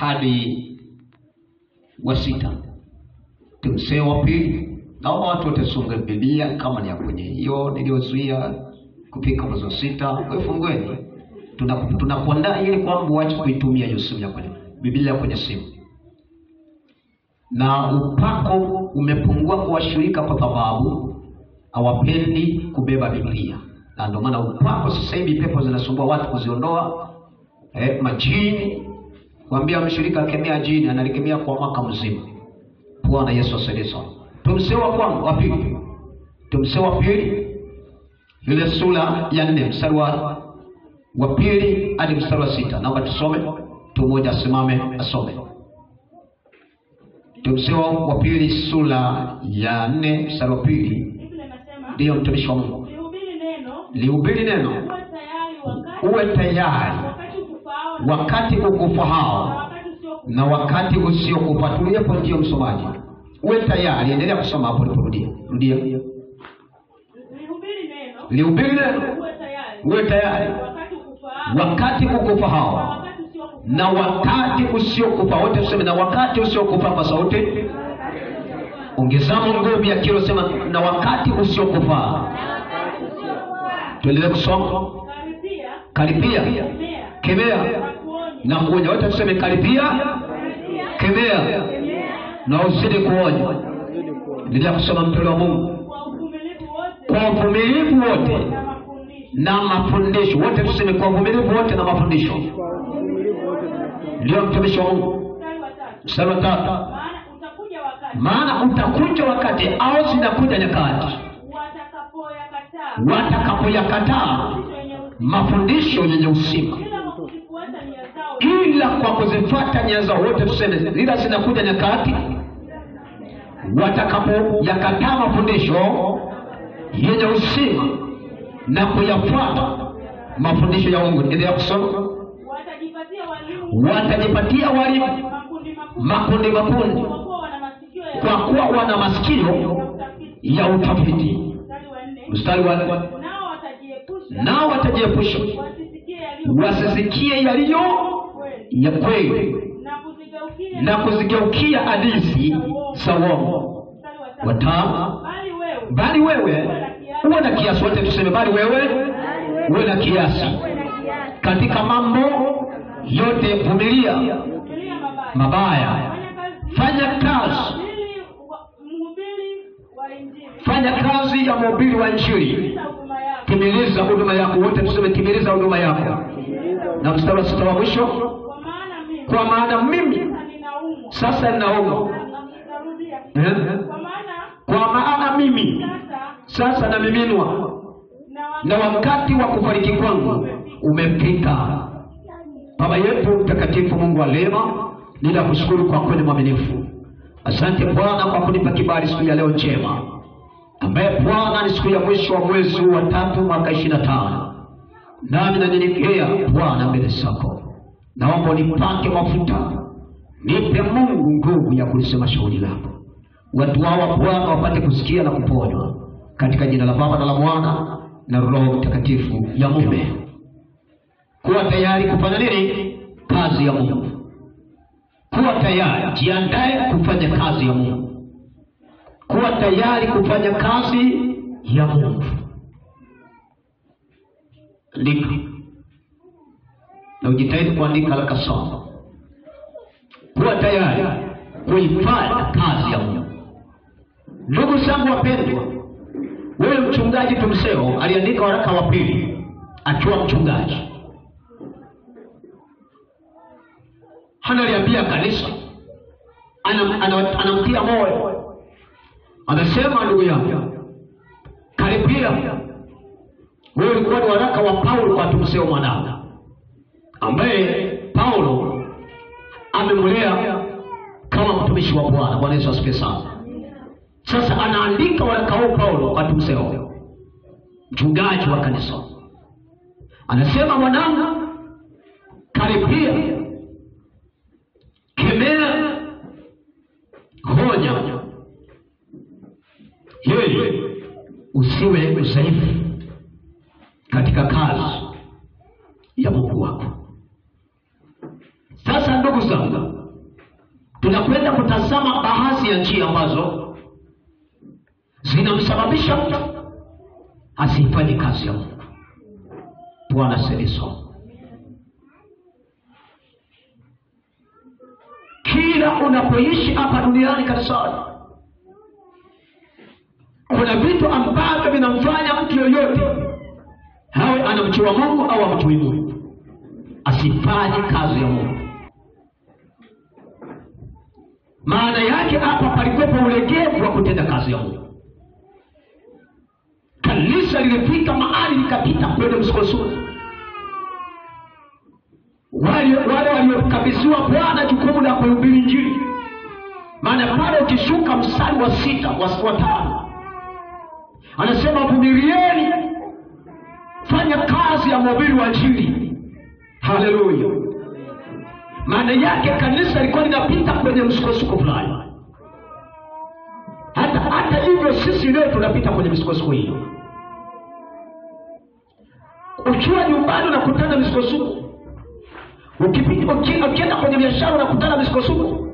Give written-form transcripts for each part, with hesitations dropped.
hadi wa 6. Timotheo wa pili. Na watu watasonga Biblia kama ni ya kwenye hiyo niliozuia kufika mwezi wa 6. Wewe fungueni. Tunakuandaa ili kwamba uache kuitumia hiyo simu ya kwenye Biblia kwenye simu. Na upako umepungua kwa washirika kwa sababu hawapendi kubeba Biblia. Na ndio maana upako sasa hivi pepo zinasumbua watu kuziondoa. Majini. Kuambia mshirika kemea jini, analikemea kwa mwaka mzima. Bwana Yesu asaidie sana. Timotheo wa pili. Timotheo wa pili ile sura ya 4 mstari wa pili hadi mstari wa 6. Naomba tusome. Mtu mmoja asimame asome. Timotheo wa pili sura ya 4 mstari wa pili. Ndio mtumishi wa Mungu. Lihubiri neno. Uwe tayari wakati ukufao na wakati usiokufa. Tulipo ndio msomaji. Uwe tayari, endelea kusoma hapo uliporudia. Rudia. Lihubiri neno. Uwe tayari wakati ukufao na wakati usiokufa. Wote tuseme na wakati usiokufa kwa sauti. Ongezamo nguvu ya kilo, sema na wakati usiokufa. Tuendelee kusoma. Karibia. Kemea na kuonya. Wote tuseme karibia, kemea na uzidi kuonya. Endelea kusoma mpendo wa Mungu. Kwa uvumilivu wote na mafundisho. Wote tuseme kwa uvumilivu wote na mafundisho. Ndio mtumishi wa Mungu. Mstari wa 3. Maana utakuja wakati au zinakuja nyakati watakapoyakataa mafundisho yenye uzima, ila kwa kuzifuata nia zao. Wote tuseme ila zinakuja nyakati watakapoyakataa mafundisho yenye uzima na kuyafuata mafundisho ya Mungu. Endelea kusoma. Watajipatia walimu makundi, kwa kuwa wana masikio ya utafiti. Mstari wa 4. Nao watajiepusha wasisikie yaliyo ya kweli na kuzigeukia hadithi za uongo. Watano. Bali wewe uwe na kiasi. Wote tuseme bali wewe uwe na kiasi katika mambo yote. Vumilia mabaya. Fanya kazi ya mhubiri wa Injili. Timiliza huduma yako. Wote tuseme timiliza huduma yako. Na mstari wa 6 wa mwisho. Kwa maana mimi sasa ninaumwa. Kwa maana mimi sasa namiminwa, na wakati wa kufariki kwangu umefika. Baba yetu mtakatifu, Mungu wa rehema, ninakushukuru kwa kweli mwaminifu. Asante Bwana kwa kunipa kibali siku ya leo njema, ambaye Bwana ni siku ya mwisho wa mwezi wa 3 mwaka 25. Nami nanyenyekea Bwana mbele zako. Naomba unipake mafuta. Nipe Mungu nguvu ya kulisema shauri lako. Watu hawa Bwana wapate kusikia na kuponywa. Katika jina la Baba na la Mwana na Roho Mtakatifu ya Mungu. Kuwa tayari kufanya nini? Kazi ya Mungu. Kuwa tayari, jiandae kufanya kazi ya Mungu. Kuwa tayari kufanya kazi ya Mungu. Andika. Na ujitahidi kuandika haraka sana. Kuwa tayari kuifanya kazi ya Mungu. Ndugu zangu wapendwa, wewe mchungaji Timotheo aliandika waraka wa pili akiwa mchungaji. Analiambia kanisa, anamtia moyo. Anasema, ndugu yangu, karibia. Wewe ulikuwa ni waraka wa Paulo kwa Timotheo mwanao, ambaye Paulo amemlea kama mtumishi wa Bwana. Bwana Yesu asifiwe sana. Sasa anaandika waraka huu Paulo kwa Timotheo, mchungaji wa kanisa. Anasema, mwanangu, karibia, kemea, honya, ili usiwe mdhaifu katika kazi ya Mungu wako. Sasa ndugu ndugu zangu, tunakwenda kutazama baadhi ya njia ambazo zinamsababisha mtu asifanye kazi ya Mungu. Bwana asifiwe. Kila unapoishi hapa duniani kanisani, kuna vitu ambavyo vinamfanya mtu yoyote, hawe anamjua Mungu au hamjui Mungu, asifanye kazi ya Mungu. Maana yake hapa palikuwepo ulegevu wa kutenda kazi ya Mungu. Kanisa lilifika mahali likapita kwenye msukosuko. Wale waliokabidhiwa Bwana jukumu la kuhubiri Injili, maana pale ukishuka mstari wa 6 wa 5 anasema vumilieni, fanya kazi ya mhubiri wa Injili. Haleluya. Maana yake kanisa lilikuwa linapita kwenye msukosuko fulani. Hata hivyo sisi leo tunapita kwenye msukosuko hiyo. Ukiwa nyumbani unakutana msukosuko, ukienda kwenye biashara unakutana msukosuko.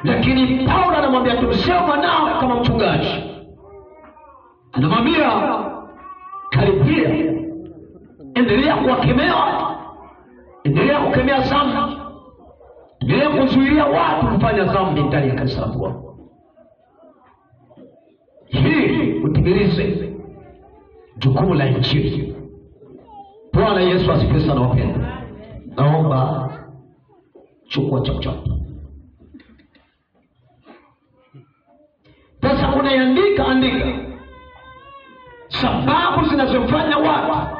Lakini Paulo anamwambia tumsema mwanao kama mchungaji, anamwambia karibia, endelea kuwakemea watu, endelea kukemea dhambi, endelea kuzuilia watu kufanya dhambi ndani ya kanisa la Bwana. Hii utimilize jukumu la Injili. Bwana Yesu asifiwe sana wapendwa. Naomba chukua chapchap. Sasa unaandika sababu zinazofanya watu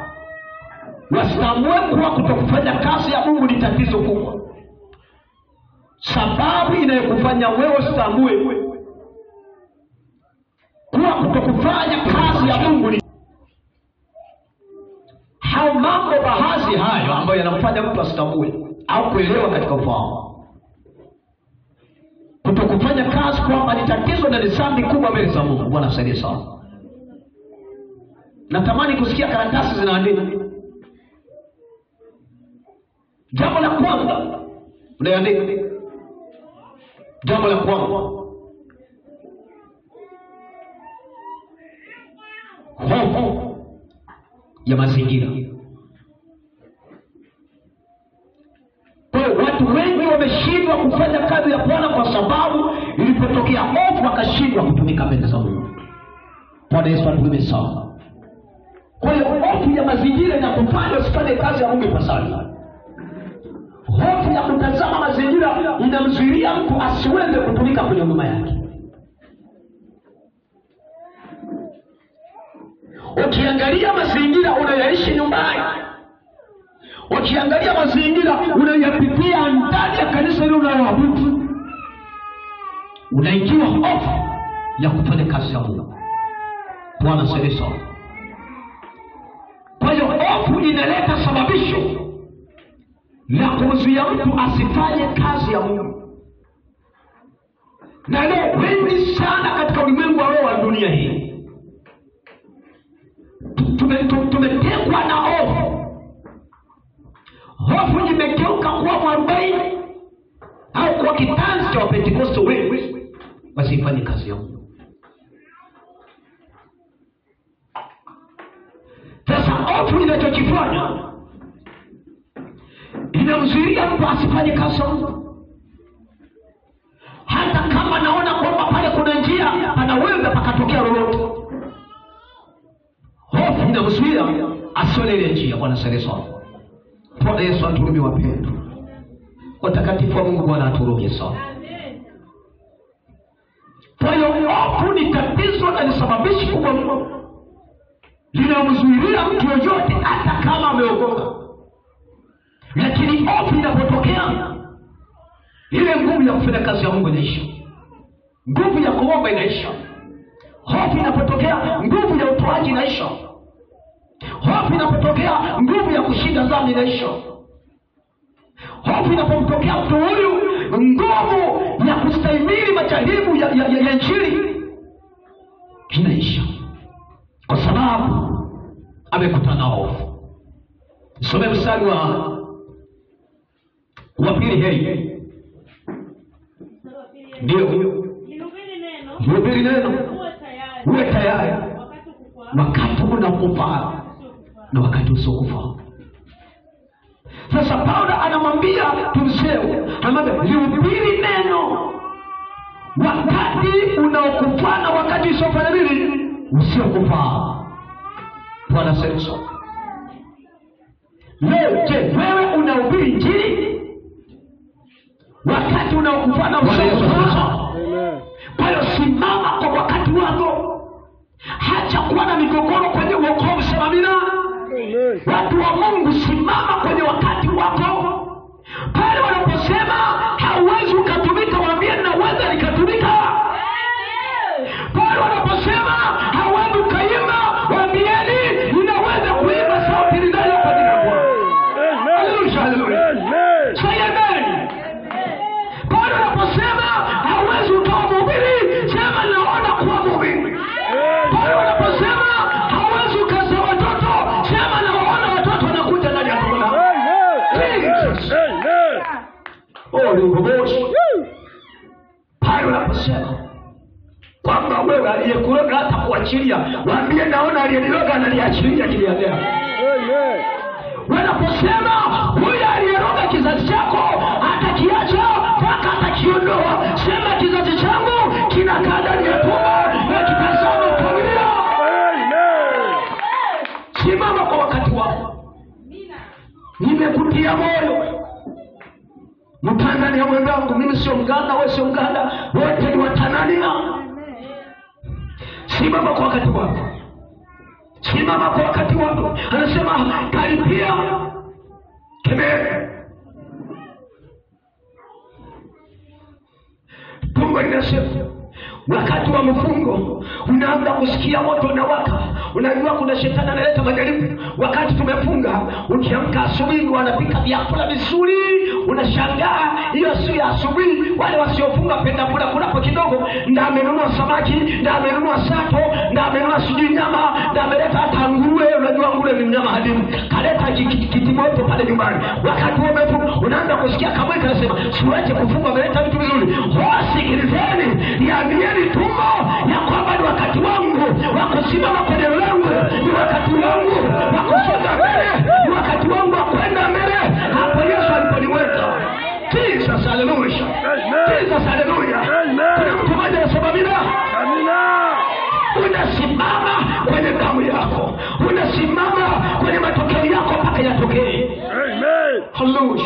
wasitambue kuwa kutokufanya kazi ya Mungu ni tatizo kubwa. Sababu inayokufanya wewe usitambue kuwa kutokufanya kazi ya Mungu ni hao mambo baadhi hayo ambayo yanamfanya mtu asitambue au kuelewa katika ufahamu. Kutokufanya kazi kwamba ni tatizo na ni dhambi kubwa mbele za Mungu. Bwana asifiwe sana. Natamani kusikia karatasi zinaandika. Jambo la kwanza unaandika. Jambo la kwanza, hofu ya mazingira. Kwa hiyo watu wengi wameshindwa kufanya kazi ya Bwana kwa sababu ilipotokea hofu wakashindwa kutumika mbele za Mungu. Bwana Yesu atupe sana. Kwa hiyo hofu ya mazingira inakufanya usifanye kazi ya Mungu ipasavyo. Hofu ya kutazama mazingira inamzuilia mtu asiweze kutumika kwenye huduma yake. Ukiangalia mazingira unayoishi nyumbani, ukiangalia mazingira unayopitia ndani ya kanisa hilo unaloabudu, unaingiwa hofu ya kufanya kazi ya Mungu. Bwana asifiwe. Kwa hiyo hofu inaleta sababisho la kumzuia mtu asifanye kazi ya Mungu. Na leo wengi sana katika ulimwengu wa dunia hii tumetekwa na hofu. Hofu imegeuka kuwa mwarobaini au kwa kitanzi cha Wapentekoste wengi wasifanye kazi ya Mungu. Sasa hofu inachokifanya inamzuia mtu asifanye kazi ya Mungu. Hata kama naona kwamba pale kuna njia panaweza pakatokea lolote, hofu inamzuia asione ile njia. Bwana asifiwe. Bwana Yesu atuhurumie wapendwa. Watakatifu wa Mungu, Bwana atuhurumie sana. Kwa hiyo hofu ni tatizo na ni sababishi kubwa mno linamzuilia mtu yoyote hata kama ameokoka. Lakini hofu inapotokea, ile nguvu ya kufanya kazi ya Mungu inaisha. Nguvu ya kuomba inaisha. Hofu inapotokea, nguvu ya utoaji inaisha. Hofu inapotokea, nguvu ya kushinda dhambi inaisha. Hofu inapotokea mtu huyu, nguvu ya kustahimili majaribu ya Injili inaisha, kwa sababu amekutana na hofu. Some mstari wa Wa pili heri. Ndio. Hubiri neno. Uwe tayari. Wakati unakufa na wakati usiokufa. Sasa Paulo anamwambia Timotheo, anamwambia hubiri neno wakati unaokufa na wakati usiofanya nini? Usiokufa. Bwana sasa. Leo je, wewe unahubiri injili wakati unaokufa na usiokufa? Kwa hiyo simama kwa wakati wako. Hacha kuwa na migogoro kwenye wokovu. Sema amina. Watu wa Mungu, simama kwenye wakati wako. Pale wanaposema hauwezi ukatumika, waambie naweza nikatumika. Pale wanaposema hauwezi ukaimba, waambieni ninaweza kuimba sauti ninayo kwa jina la Bwana. Haleluya, haleluya. Amen. Pale wanaposema hauwezi ukawa mhubiri, sema naona kuwa mhubiri. Pale wanaposema hauwezi ukazaa watoto, sema naona watoto wanakuja ndani ya tumbo lako. Pale wanaposema kwamba wewe aliyekuroga hata kuachilia, waambie naona aliyeniroga ananiachilia kiliadea. Wanaposema huyu aliyeroga kizazi chako atakiacha mpaka atakiondoa, sema kizazi changu kinakaa ndani ya tumbo na kitazama familia. Simama kwa wakati wako. Nimekutia moyo Mtanzania mwenzangu, mimi sio Mganda, wewe sio Mganda, wote ni Watanzania. Simama kwa wakati wako. Simama kwa wakati wako. Anasema karibia kemea. Mungu anasema wakati wa mfungo unaanza kusikia moto unawaka, unajua kuna shetani analeta majaribu. Wakati tumefunga, ukiamka asubuhi wanapika vyakula vizuri, unashangaa hiyo sio ya asubuhi. Wale wasiofunga penda kula kulapo kidogo, ndio amenunua samaki, ndio amenunua sato, ndio amenunua sijui nyama, ndio ameleta hata nguruwe. Unajua nguruwe ni mnyama hadimu, kaleta kitimoto pale nyumbani. Wakati umefunga unaanza kusikia kaburi kanasema siwache kufunga, ameleta vitu vizuri. Sikilizeni, niambieni tumbo ya kwamba ni wakati wangu wa kusimama kwenye lango, ni wakati wangu wa kusonga mbele, ni wakati wangu wa kwenda mbele. Hapo Yesu aliponiweka. Jesus, haleluya. Jesus, haleluya. Kuna mtu mmoja anasema amina. Unasimama kwenye damu yako, unasimama kwenye matokeo yako mpaka yatokee. Amen. Haleluya.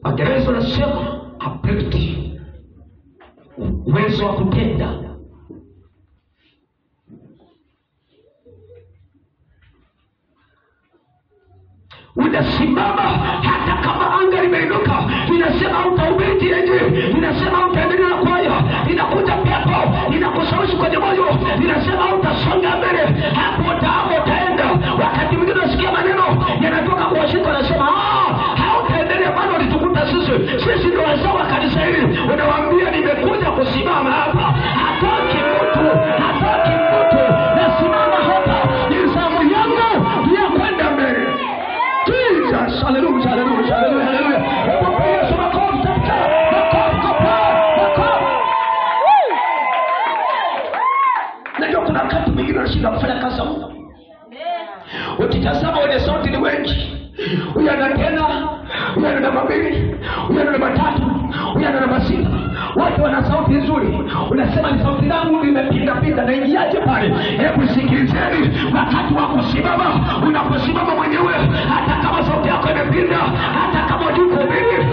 Waingereza wanasema ability, uwezo wa kutenda. Unasimama hata kama anga limeinuka, inasema utahubiri yenyewe, inasema utaendelea na kwaya, inakuja pepo inakushawishi kwenye moyo, inasema utasonga mbele, hapo utaenda. Wakati mwingine unasikia maneno yanatoka kwa washirika, wanasema hautaendelea, bado walitukuta sisi ndio wazao wa kanisa hili. Unawaambia nimekuja kusimama hapa, hataki mtu, nasimama hapa, ni zamu yangu ya kwenda mbele. Jesus, haleluya, haleluya, haleluya, haleluya. Yesu makofi tata. Najua kuna wakati mwingine unashinda kufanya kazi za Mungu. Ukitazama wenye sauti ni wengi. Huyu anatenda, huyu ana namba 2, huyu ana namba 3, huyu ana namba 6. Wote wana sauti nzuri. Unasema ni sauti yangu imepinda na ingiaje pale? Hebu sikilizeni, wakati wa kusimama, unaposimama mwenyewe, hata kama sauti yako imepinda, hata kama uko mbele,